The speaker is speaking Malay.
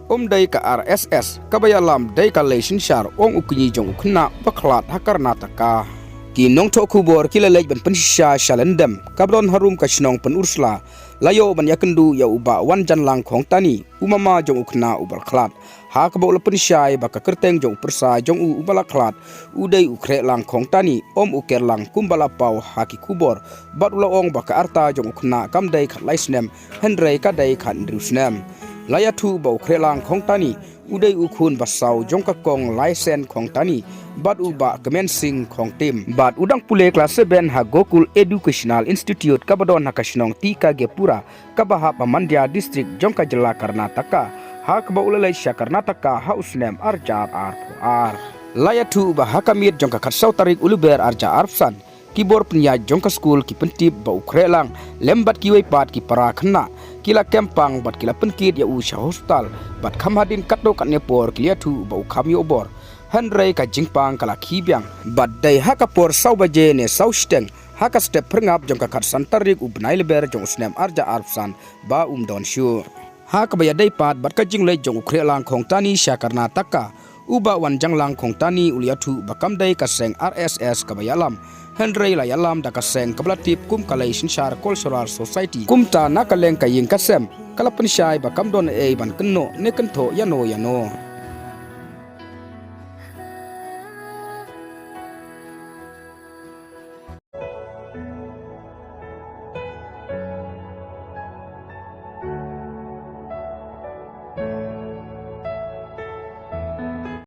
dai ka RSS kabayalam dai ka shynshar ukni jong khynnah ba khlad ha Karnataka ki nong tho khubor kilalej ban pensha shalendam kabron harum ka shnong pen ursla layo ban yakendu ya uba wan janlang khong tani umama jong khynnah ubal khlad ha ka bol pensha ba ka kerteng jong persa jong ubala khlad udai ukre lang khong tani uker lang kumbala pau ha ki khubor bat ulaong ba ka arta jong khynnah kam dai khat laisnem hynrei ka dai khan drusnem laya thu bau khrelang khong tani udai ukhun basau jongka kong license khong tani bat uba commencing khong tim bat udang pule class 7 ha Gokul Educational Institute kabadon hakashnong tika gepura kabaha Pamandia district jongka jela Karnataka ha kaba ulalai sha Karnataka ha usnem arjar ar laya thu ba hakamit jongka khatsau tarik uluber arja arfsan kibor penya jongka school ki pentip bau khrelang lembat ki pat ki para khynnah kila kempang bat kila penkit ya usha hospital bat khamhadin katdo katne por klia thu bau kham yo bor hynrei ka jingpang kala khibyang bat dai hakapor saubaje ne sausteng haka step prengap jongka khat santarik ubnai leber jong snem arja arfsan ba don shu haka baya dai pat bat ka jinglei jong khrelang khong tani sha Karnataka uba wan janglang khong tani uliathu bakam dai ka seng RSS kabayalam hynrei la ialam da ka seng kablatip kum kalai shynshar cultural society kumta nakaleng ka ying kasem kalapin shai bakam don ban kenno ne kentho yano